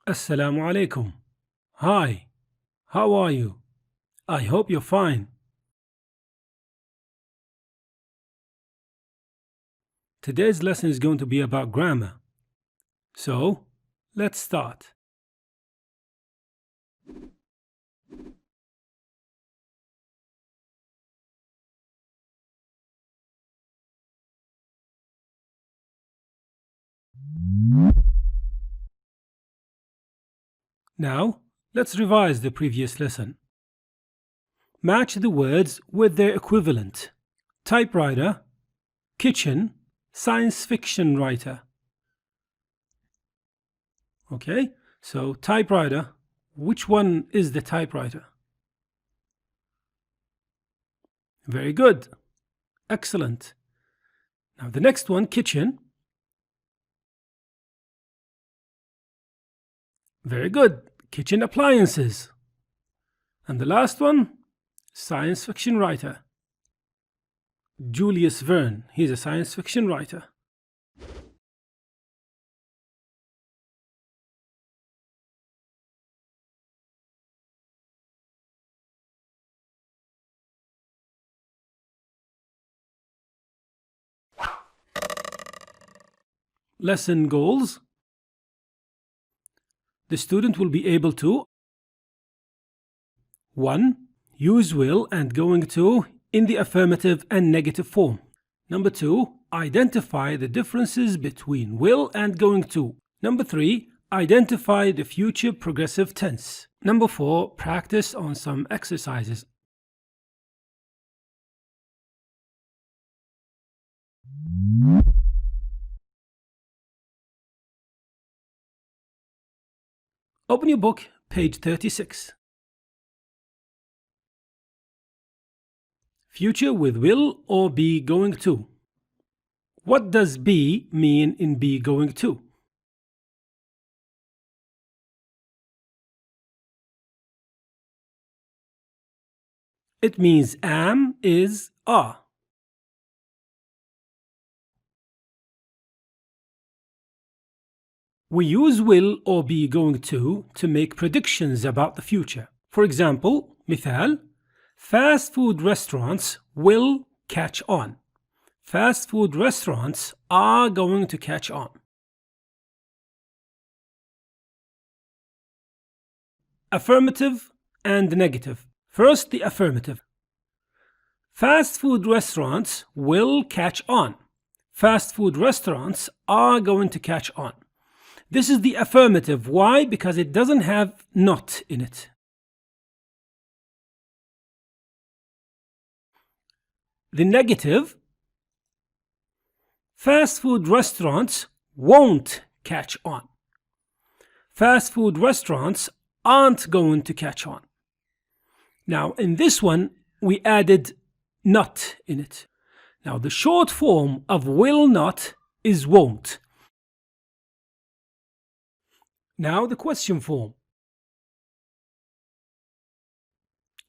Assalamu alaikum. Hi, how are you? I hope you're fine. Today's lesson is going to be about grammar. So, let's start. Now, let's revise the previous lesson. Match the words with their equivalent. Typewriter, kitchen, science fiction writer. Okay, so typewriter, which one is the typewriter? Very good. Excellent. Now the next one, kitchen. Very good. Kitchen appliances. And the last one, science fiction writer. Julius Verne, he's a science fiction writer. Lesson goals. The student will be able to 1. Use will and going to in the affirmative and negative form. Number 2. Identify the differences between will and going to. Number 3. Identify the future progressive tense. Number 4. Practice on some exercises. Open your book, page 36. Future with will or be going to. What does be mean in be going to? It means am, is, are. We use will or be going to make predictions about the future. For example, مثال, fast food restaurants will catch on. Fast food restaurants are going to catch on. Affirmative and negative. First, the affirmative. Fast food restaurants will catch on. Fast food restaurants are going to catch on. This is the affirmative. Why? Because it doesn't have not in it. The negative, fast food restaurants won't catch on. Fast food restaurants aren't going to catch on. Now, in this one, we added not in it. Now, the short form of will not is won't. Now the question form.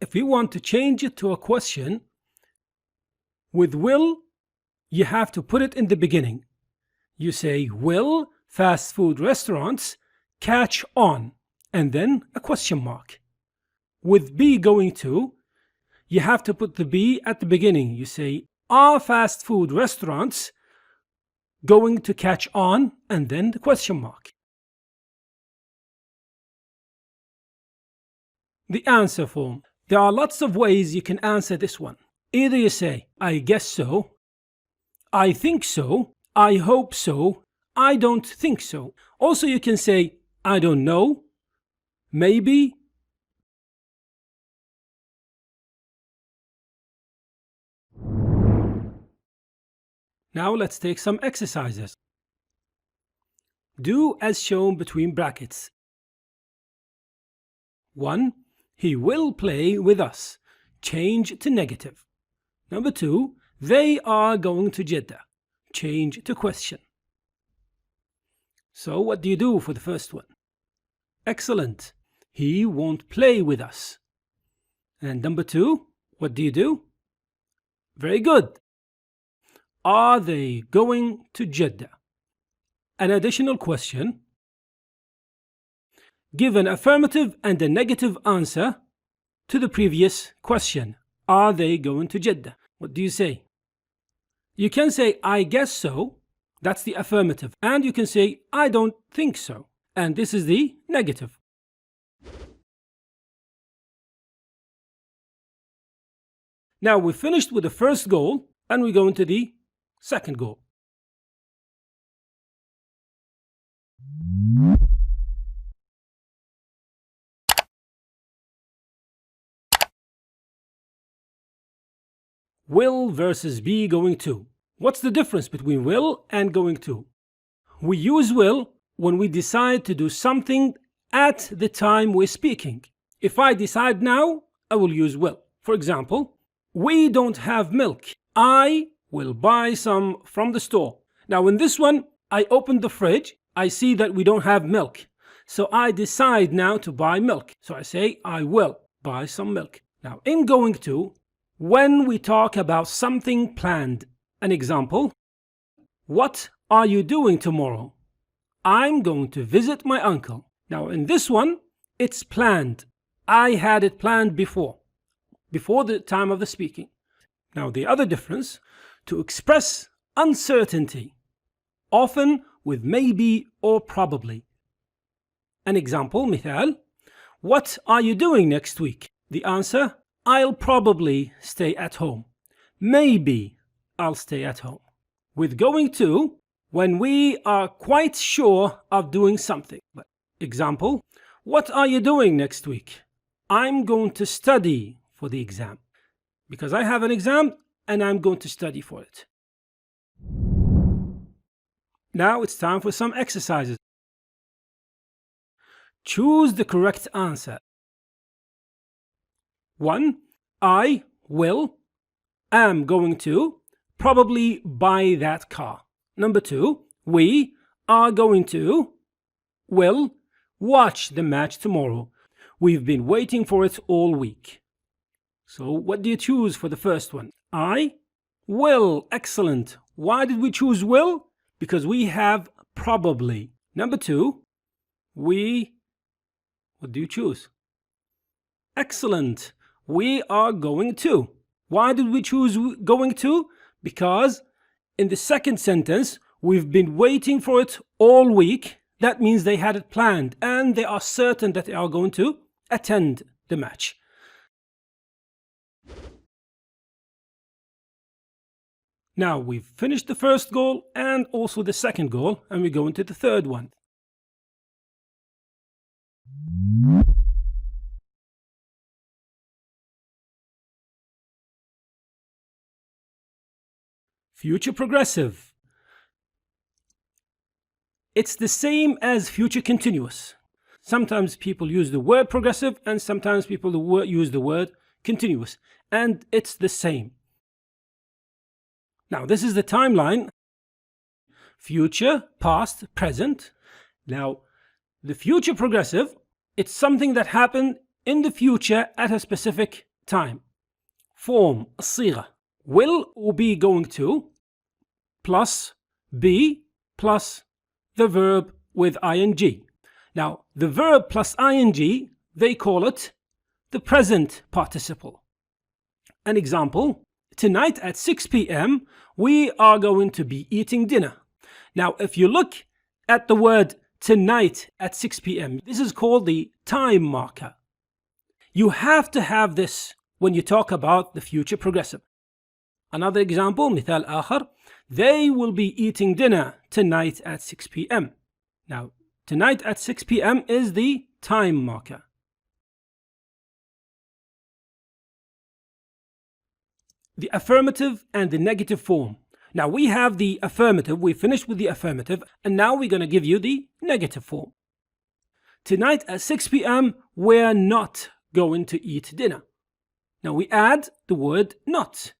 If you want to change it to a question, with will, you have to put it in the beginning. You say, will fast food restaurants catch on? And then a question mark. With be going to, you have to put the be at the beginning. You say, are fast food restaurants going to catch on? And then the question mark. The answer form. There are lots of ways you can answer this one. Either you say, I guess so, I think so, I hope so, I don't think so. Also you can say, I don't know, maybe. Now let's take some exercises. Do as shown between brackets. 1. He will play with us. Change to negative. Number 2. They are going to Jeddah. Change to question. So what do you do for the first one? Excellent. He won't play with us. And number 2. What do you do? Very good. Are they going to Jeddah? an additional question. Give an affirmative and a negative answer to the previous question. Are they going to Jeddah? What do you say? You can say, I guess so. That's the affirmative. And you can say, I don't think so. And this is the negative. Now we've finished with the first goal and we go into the second goal. Will versus be going to. What's the difference between will and going to? We use will when we decide to do something at the time we're speaking. If I decide now, I will use will. For example, we don't have milk. I will buy some from the store. Now in this one, I open the fridge. I see that we don't have milk. So I decide now to buy milk. So I say, I will buy some milk. Now in going to, when we talk about something planned, an example, what are you doing tomorrow? I'm going to visit my uncle. Now in this one, it's planned. I had it planned before the time of the speaking. Now the other difference, to express uncertainty, often with maybe or probably. An example, مثال, what are you doing next week? The answer, I'll probably stay at home. Maybe I'll stay at home. With going to, when we are quite sure of doing something. Example, what are you doing next week? I'm going to study for the exam. Because I have an exam and I'm going to study for it. Now it's time for some exercises. Choose the correct answer. 1. I am going to probably buy that car. Number 2. We are going to will watch the match tomorrow. We've been waiting for it all week. So what do you choose for the first one? I will. Excellent. Why did we choose will? Because we have probably. Number 2. What do you choose? Excellent. We are going to. Why did we choose going to? Because in the second sentence, we've been waiting for it all week. That means they had it planned and they are certain that they are going to attend the match. Now we've finished the first goal and also the second goal, and we go into the third one. Future progressive. It's the same as future continuous. Sometimes people use the word progressive and sometimes people use the word continuous, and it's the same. Now this is the timeline. Future, past, present. Now the future progressive, it's something that happened in the future at a specific time. Form, الصيغة. Will or be going to plus be plus the verb with ing. Now the verb plus ing, they call it the present participle. An example, tonight at 6 p.m. we are going to be eating dinner. Now if you look at the word tonight at 6 p.m. this is called the time marker. You have to have this when you talk about the future progressive. Another example, مثال آخر, they will be eating dinner tonight at 6 p.m. Now, tonight at 6 p.m. is the time marker. The affirmative and the negative form. Now we have the affirmative, we finished with the affirmative, and now we're going to give you the negative form. Tonight at 6 p.m. we're not going to eat dinner. Now we add the word not.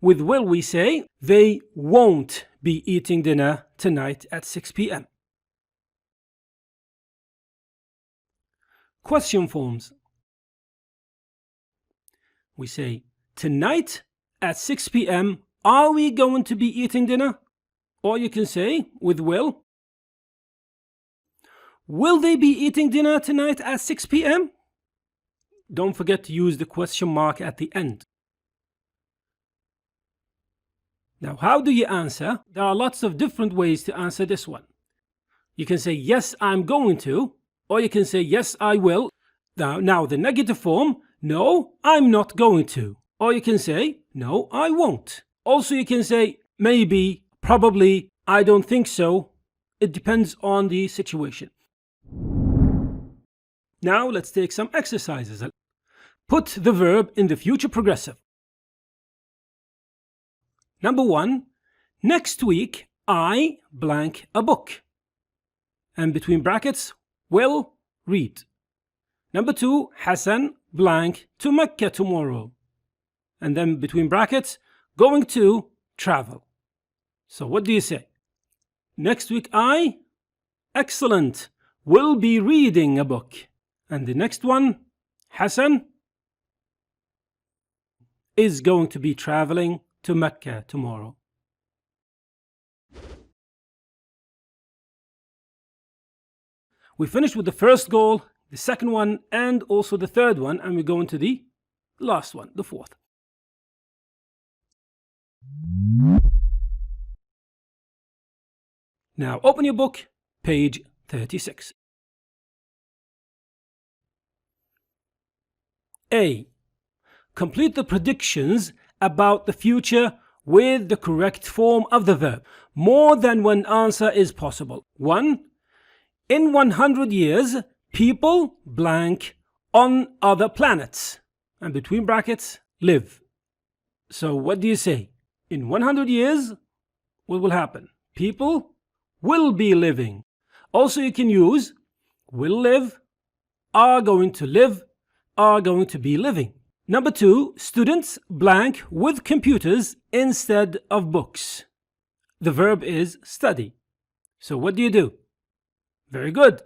With will we say, they won't be eating dinner tonight at 6 p.m. Question forms. We say, tonight at 6 p.m. are we going to be eating dinner? Or you can say with will they be eating dinner tonight at 6 p.m.? Don't forget to use the question mark at the end. Now, how do you answer? There are lots of different ways to answer this one. You can say, yes, I'm going to, or you can say, yes, I will. Now the negative form, no, I'm not going to. Or you can say, no, I won't. Also, you can say, maybe, probably, I don't think so. It depends on the situation. Now, let's take some exercises. Put the verb in the future progressive. Number 1, next week, I blank a book. And between brackets, will read. Number 2, Hassan blank to Mecca tomorrow. And then between brackets, going to travel. So what do you say? Next week I, excellent, will be reading a book. And the next one, Hassan is going to be traveling to Mecca tomorrow. We finished with the first goal, the second one, and also the third one, and we go into the last one, the fourth. Now open your book, page 36. A. Complete the predictions about the future with the correct form of the verb. More than one answer is possible. 1. In 100 years, people blank on other planets. And between brackets, live. So what do you say? In 100 years, what will happen? People will be living. Also, you can use will live, are going to live, are going to be living. Number 2, students blank with computers instead of books. The verb is study. So what do you do? Very good.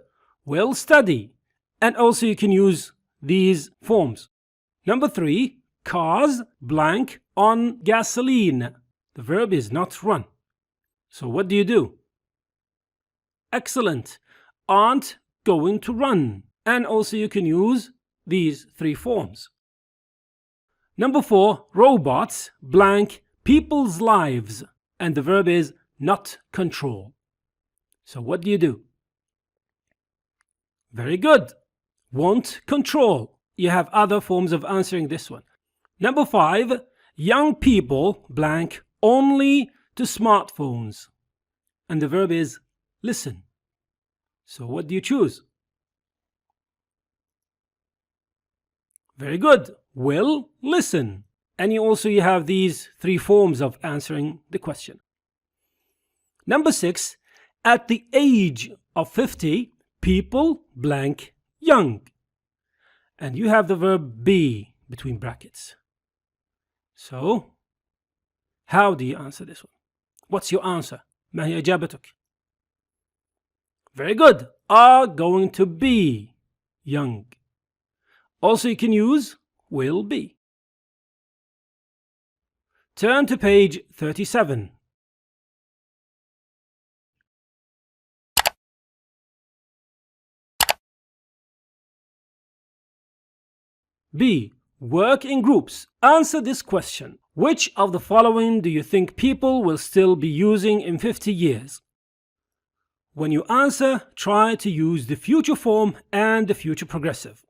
Will study. And also you can use these forms. Number 3, cars blank on gasoline. The verb is not run. So what do you do? Excellent. Aren't going to run. And also you can use these 3 forms. Number 4, robots blank people's lives. And the verb is not control. So what do you do? Very good. Won't control. You have other forms of answering this one. Number 5, young people blank only to smartphones. And the verb is listen. So what do you choose? Very good. Will listen. And you have these 3 forms of answering the question. Number 6, at the age of 50, people blank young. And you have the verb be between brackets. So, how do you answer this one? What's your answer? ما هي إجابتك? Very good. Are going to be young. Also, you can use will be. Turn to page 37. B. Work in groups. Answer this question. Which of the following do you think people will still be using in 50 years? When you answer, try to use the future form and the future progressive.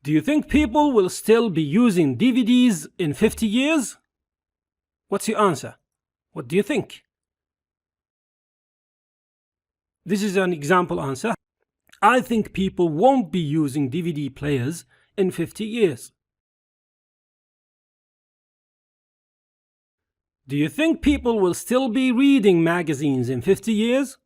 Do you think people will still be using DVDs in 50 years? What's your answer? What do you think? This is an example answer. I think people won't be using DVD players in 50 years. Do you think people will still be reading magazines in 50 years?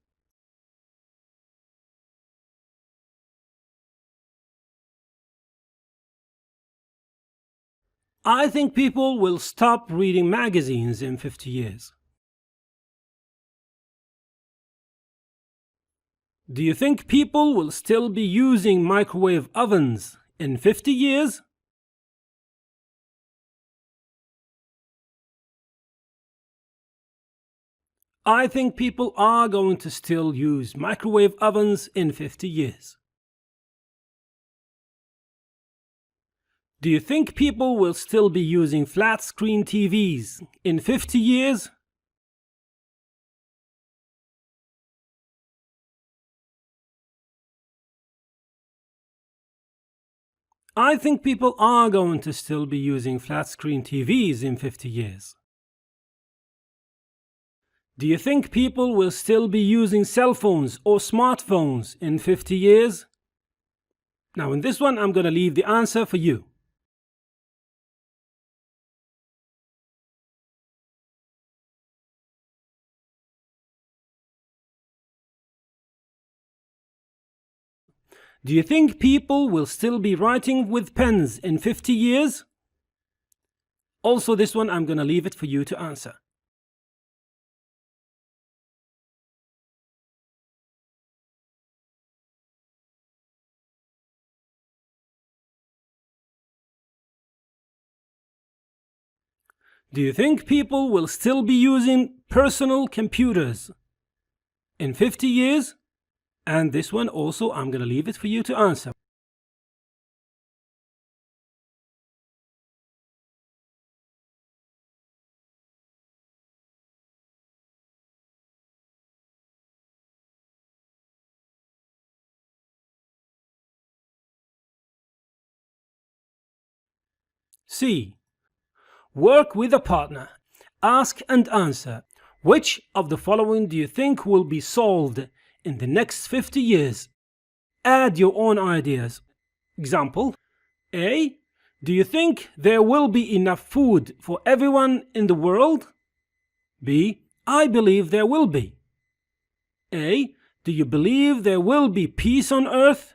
I think people will stop reading magazines in 50 years. Do you think people will still be using microwave ovens in 50 years? I think people are going to still use microwave ovens in 50 years. Do you think people will still be using flat screen TVs in 50 years? I think people are going to still be using flat screen TVs in 50 years. Do you think people will still be using cell phones or smartphones in 50 years? Now in this one, I'm going to leave the answer for you. Do you think people will still be writing with pens in 50 years? Also, this one I'm going to leave it for you to answer. Do you think people will still be using personal computers in 50 years? And this one also, I'm going to leave it for you to answer. C. Work with a partner. Ask and answer. Which of the following do you think will be solved in the next 50 years? Add your own ideas. Example: A. Do you think there will be enough food for everyone in the world? B. I believe there will be. A. Do you believe there will be peace on earth?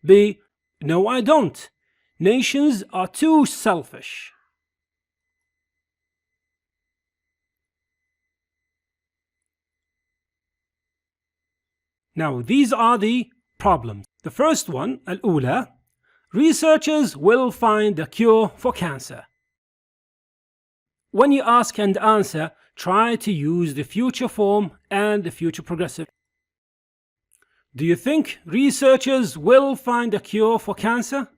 B. No, I don't. Nations are too selfish. Now, these are the problems. The first one, الأولى, researchers will find a cure for cancer. When you ask and answer, try to use the future form and the future progressive. Do you think researchers will find a cure for cancer?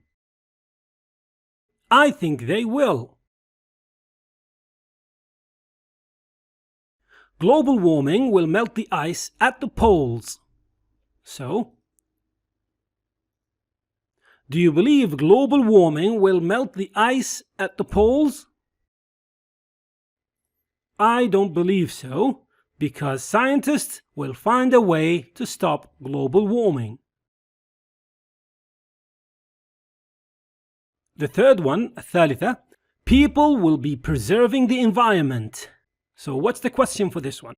I think they will. Global warming will melt the ice at the poles. So, do you believe global warming will melt the ice at the poles? I don't believe so, because scientists will find a way to stop global warming. The third one, الثالثة, people will be preserving the environment. So what's the question for this one?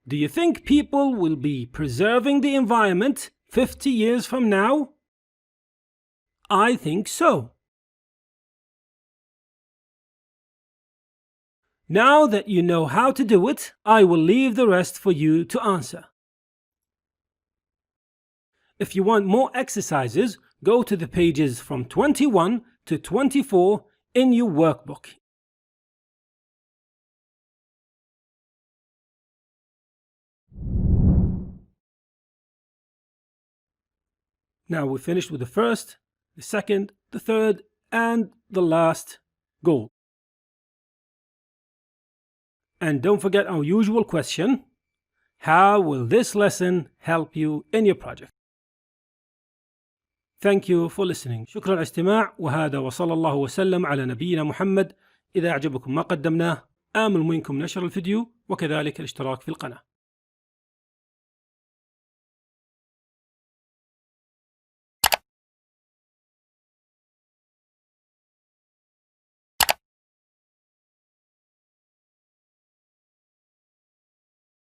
Do you think people will be preserving the environment 50 years from now? I think so. Now that you know how to do it, I will leave the rest for you to answer. If you want more exercises, go to the pages from 21 to 24 in your workbook. Now we're finished with the first, the second, the third, and the last goal. And don't forget our usual question: how will this lesson help you in your project? Thank you for listening. شكرا على الاستماع، وهذا وصلى الله وسلم على نبينا محمد. إذا أعجبكم ما قدمناه آمل منكم نشر الفيديو وكذلك الاشتراك في القناة.